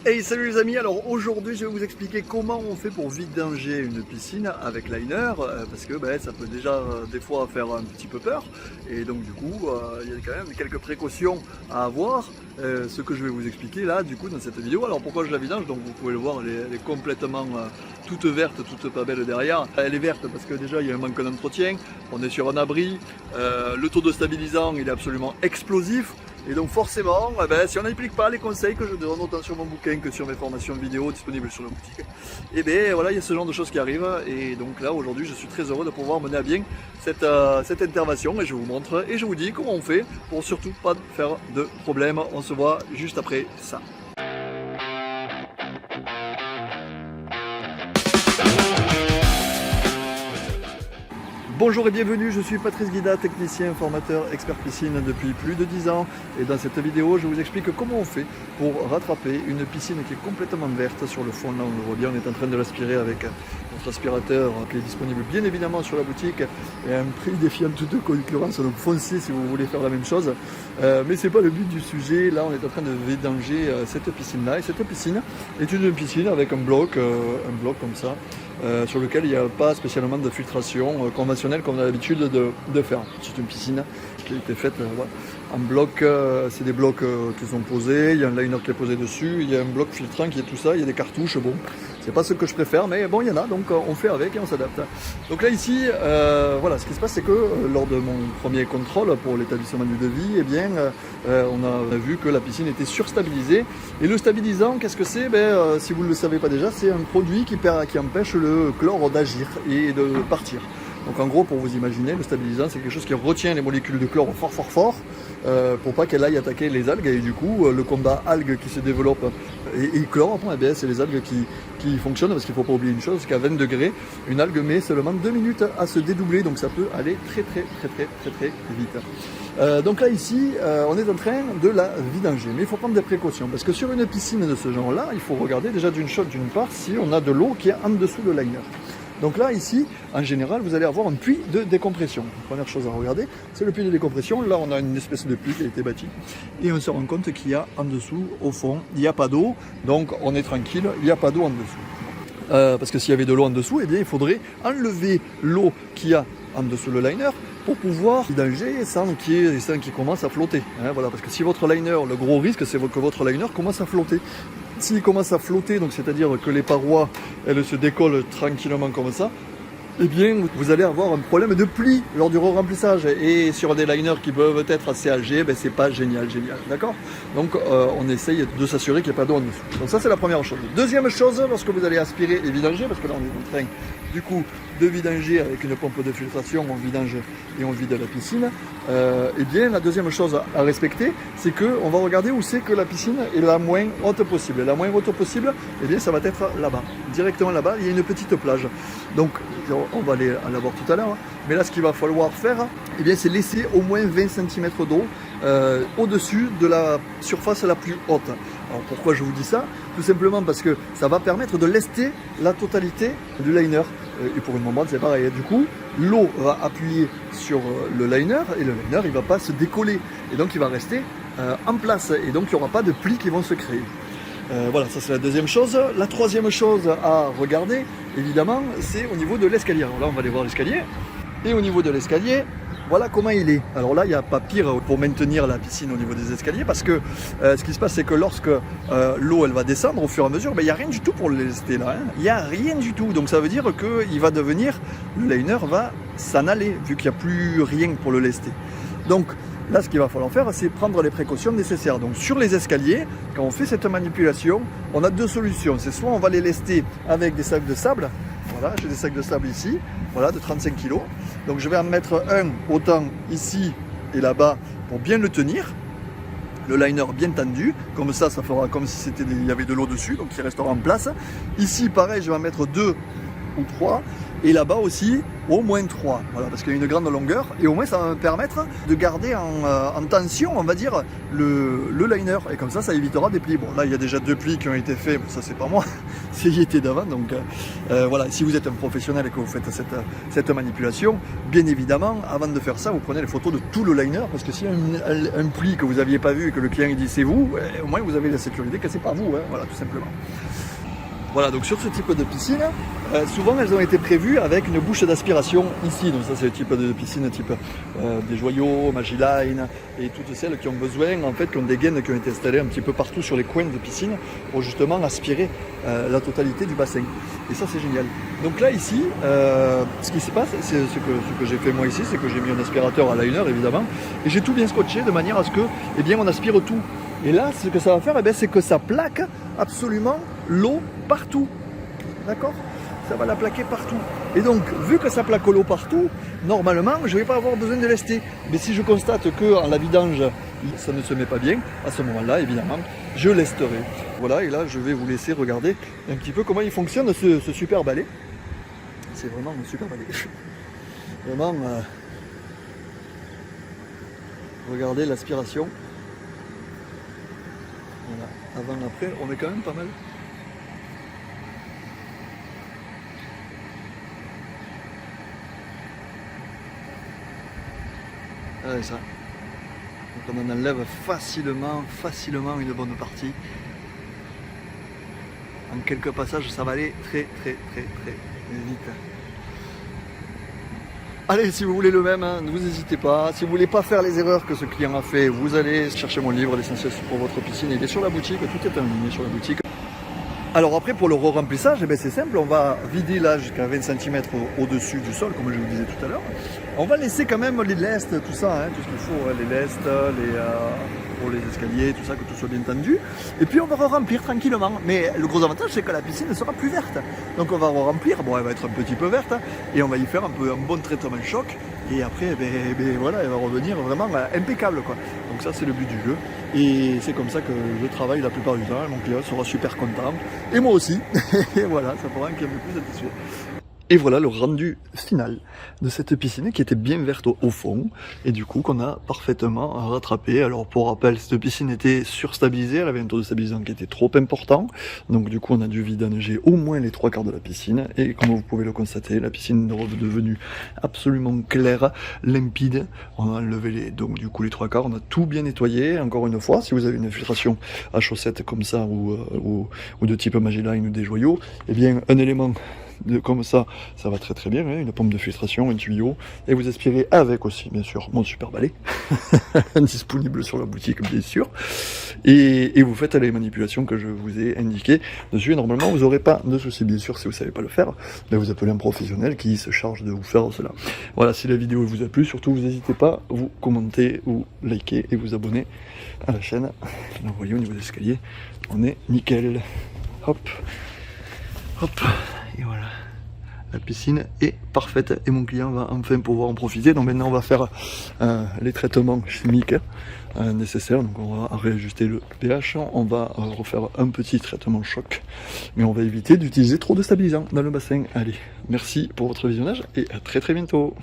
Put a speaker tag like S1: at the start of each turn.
S1: Hey, salut les amis, alors aujourd'hui je vais vous expliquer comment on fait pour vidanger une piscine avec liner parce que ça peut déjà des fois faire un petit peu peur et donc du coup il y a quand même quelques précautions à avoir, ce que je vais vous expliquer là du coup dans cette vidéo. Alors pourquoi je la vidange, donc vous pouvez le voir, elle est complètement toute verte, toute pas belle derrière. Elle est verte parce que déjà il y a un manque d'entretien, on est sur un abri, le taux de stabilisant il est absolument explosif. Et donc forcément, si on n'applique pas les conseils que je donne autant sur mon bouquin que sur mes formations vidéo disponibles sur la boutique, et bien voilà, il y a ce genre de choses qui arrivent. Et donc là aujourd'hui je suis très heureux de pouvoir mener à bien cette intervention et je vous montre et je vous dis comment on fait pour surtout pas faire de problème. On se voit juste après ça. Bonjour et bienvenue, je suis Patrice Guida, technicien, formateur, expert piscine depuis plus de 10 ans. Et dans cette vidéo, je vous explique comment on fait pour rattraper une piscine qui est complètement verte sur le fond. Là, on le voit bien, on est en train de l'aspirer avec notre aspirateur qui est disponible bien évidemment sur la boutique et à un prix défiant toute concurrence. Donc foncez si vous voulez faire la même chose. Mais ce n'est pas le but du sujet. Là, on est en train de vidanger cette piscine-là. Et cette piscine est une piscine avec un bloc comme ça. Sur lequel il n'y a pas spécialement de filtration conventionnelle comme on a l'habitude de faire. C'est une piscine qui a été faite en bloc, c'est des blocs qui sont posés, il y a un liner qui est posé dessus, il y a un bloc filtrant qui est tout ça, il y a des cartouches, bon, c'est pas ce que je préfère, mais bon, il y en a, donc on fait avec et on s'adapte. Donc là ici, voilà, ce qui se passe c'est que lors de mon premier contrôle pour l'établissement du devis, eh bien, on a vu que la piscine était surstabilisée. Et le stabilisant, qu'est-ce que c'est? Si vous ne le savez pas déjà, c'est un produit qui empêche le chlore d'agir et de partir. Donc en gros, pour vous imaginer, le stabilisant, c'est quelque chose qui retient les molécules de chlore fort, pour pas qu'elles aillent attaquer les algues. Et du coup, le combat algues qui se développe et chlore, c'est les algues qui fonctionnent, parce qu'il ne faut pas oublier une chose, c'est qu'à 20 degrés, une algue met seulement 2 minutes à se dédoubler, donc ça peut aller très vite. Donc là ici, on est en train de la vidanger, mais il faut prendre des précautions, parce que sur une piscine de ce genre-là, il faut regarder déjà d'une part si on a de l'eau qui est en dessous de liner. Donc là, ici, en général, vous allez avoir un puits de décompression. La première chose à regarder, c'est le puits de décompression. Là, on a une espèce de puits qui a été bâti. Et on se rend compte qu'il y a en dessous, au fond, il n'y a pas d'eau. Donc, on est tranquille, il n'y a pas d'eau en dessous. Parce que s'il y avait de l'eau en dessous, eh bien, il faudrait enlever l'eau qu'il y a en dessous le liner pour pouvoir vidanger sans qu'il commence à flotter. Voilà, parce que si votre liner, le gros risque, c'est que votre liner commence à flotter. S'il commence à flotter, donc c'est-à-dire que les parois elles se décollent tranquillement comme ça, eh bien vous allez avoir un problème de pli lors du remplissage. Et sur des liners qui peuvent être assez âgés, c'est pas génial, d'accord? Donc on essaye de s'assurer qu'il n'y a pas d'eau en dessous. Donc ça c'est la première chose. Deuxième chose, lorsque vous allez aspirer et vidanger, parce que là on est en train du coup de vidanger avec une pompe de filtration, on vidange et on vide la piscine, et bien la deuxième chose à respecter, c'est qu'on va regarder où c'est que la piscine est la moins haute possible. La moins haute possible, et bien ça va être là-bas, directement là-bas, il y a une petite plage. Donc on va aller la voir tout à l'heure, mais là ce qu'il va falloir faire, et bien c'est laisser au moins 20 cm d'eau au-dessus de la surface la plus haute. Alors pourquoi je vous dis ça? Tout simplement parce que ça va permettre de lester la totalité du liner. Et pour une membrane c'est pareil. Du coup, l'eau va appuyer sur le liner et le liner il ne va pas se décoller. Et donc il va rester en place. Et donc il n'y aura pas de plis qui vont se créer. Voilà, ça c'est la deuxième chose. La troisième chose à regarder, évidemment, c'est au niveau de l'escalier. Alors là, on va aller voir l'escalier. Et au niveau de l'escalier, voilà comment il est. Alors là, il n'y a pas pire pour maintenir la piscine au niveau des escaliers, parce que ce qui se passe, c'est que lorsque l'eau elle va descendre au fur et à mesure, il n'y a rien du tout pour le lester là. Il n'y a rien du tout. Donc ça veut dire qu'il va devenir, le liner va s'en aller, vu qu'il n'y a plus rien pour le lester. Donc là, ce qu'il va falloir faire, c'est prendre les précautions nécessaires. Donc sur les escaliers, quand on fait cette manipulation, on a deux solutions. C'est soit on va les lester avec des sacs de sable. Voilà, j'ai des sacs de sable ici, voilà, de 35 kg. Donc je vais en mettre un autant ici et là-bas pour bien le tenir. Le liner bien tendu, comme ça fera comme si il y avait de l'eau dessus, donc il restera en place. Ici, pareil, je vais en mettre deux ou 3, et là-bas aussi au moins 3, voilà, parce qu'il y a une grande longueur, et au moins ça va me permettre de garder en tension, on va dire, le liner, et comme ça évitera des plis. Bon, là il y a déjà 2 plis qui ont été faits, ça c'est pas moi, c'est y était d'avant, donc voilà, si vous êtes un professionnel et que vous faites cette manipulation, bien évidemment, avant de faire ça, vous prenez les photos de tout le liner, parce que s'il y a un pli que vous n'aviez pas vu et que le client il dit c'est vous, au moins vous avez la sécurité que c'est pas vous, hein, voilà, tout simplement. Voilà, donc sur ce type de piscine, souvent elles ont été prévues avec une bouche d'aspiration ici. Donc ça c'est le type de piscine type des joyaux, Magiline et toutes celles qui ont besoin, en fait, qui ont des gaines qui ont été installées un petit peu partout sur les coins de piscine pour justement aspirer la totalité du bassin. Et ça c'est génial. Donc là ici, ce qui se passe, c'est ce que j'ai fait moi ici, c'est que j'ai mis un aspirateur à liner évidemment, et j'ai tout bien scotché de manière à ce que, eh bien, on aspire tout. Et là, ce que ça va faire, eh bien, c'est que ça plaque absolument l'eau partout. D'accord? Ça va la plaquer partout. Et donc, vu que ça plaque l'eau partout, normalement, je ne vais pas avoir besoin de lester. Mais si je constate qu'en la vidange, ça ne se met pas bien, à ce moment-là, évidemment, je lesterai. Voilà, et là, je vais vous laisser regarder un petit peu comment il fonctionne ce super balai. C'est vraiment un super balai. Vraiment, regardez l'aspiration. Voilà, avant, après, on est quand même pas mal. Ouais, ça. Donc on en enlève facilement une bonne partie. En quelques passages, ça va aller très vite. Allez, si vous voulez le même, hein, ne vous hésitez pas. Si vous voulez pas faire les erreurs que ce client a fait, vous allez chercher mon livre, l'essentiel pour votre piscine. Il est sur la boutique, tout est en ligne sur la boutique. Alors après, pour le re-remplissage, eh c'est simple, on va vider là jusqu'à 20 cm au-dessus du sol, comme je vous disais tout à l'heure. On va laisser quand même les lestes, tout ça, hein, tout ce qu'il faut, les lestes, pour les escaliers, tout ça, que tout soit bien tendu. Et puis on va re-remplir tranquillement. Mais le gros avantage, c'est que la piscine sera plus verte. Donc on va re-remplir, bon, elle va être un petit peu verte, hein, et on va y faire un bon traitement choc. Et après, voilà, elle va revenir vraiment impeccable, quoi. Donc ça, c'est le but du jeu. Et c'est comme ça que je travaille la plupart du temps. Mon client sera super content. Et moi aussi. Et voilà, ça fera un client plus satisfait. Et voilà le rendu final de cette piscine qui était bien verte au fond et du coup qu'on a parfaitement rattrapé. Alors pour rappel, cette piscine était surstabilisée, elle avait un taux de stabilisation qui était trop important, donc du coup on a dû vidanger au moins les 3/4 de la piscine et comme vous pouvez le constater, la piscine est redevenue absolument claire, limpide. On a enlevé donc du coup les 3/4, on a tout bien nettoyé. Encore une fois, si vous avez une infiltration à chaussettes comme ça ou de type Magiline ou des joyaux, eh bien un élément comme ça va très bien, hein, une pompe de filtration, un tuyau, et vous aspirez avec aussi, bien sûr, mon super balai, disponible sur la boutique, bien sûr, et vous faites les manipulations que je vous ai indiquées dessus, et normalement, vous n'aurez pas de soucis, bien sûr, si vous ne savez pas le faire, vous appelez un professionnel qui se charge de vous faire cela. Voilà, si la vidéo vous a plu, surtout, vous n'hésitez pas, vous commentez, vous likez, et vous abonnez à la chaîne. Vous voyez, au niveau des escaliers, on est nickel. Hop, hop. Et voilà, la piscine est parfaite et mon client va enfin pouvoir en profiter. Donc maintenant on va faire les traitements chimiques nécessaires. Donc on va réajuster le pH, on va refaire un petit traitement choc. Mais on va éviter d'utiliser trop de stabilisants dans le bassin. Allez, merci pour votre visionnage et à très bientôt.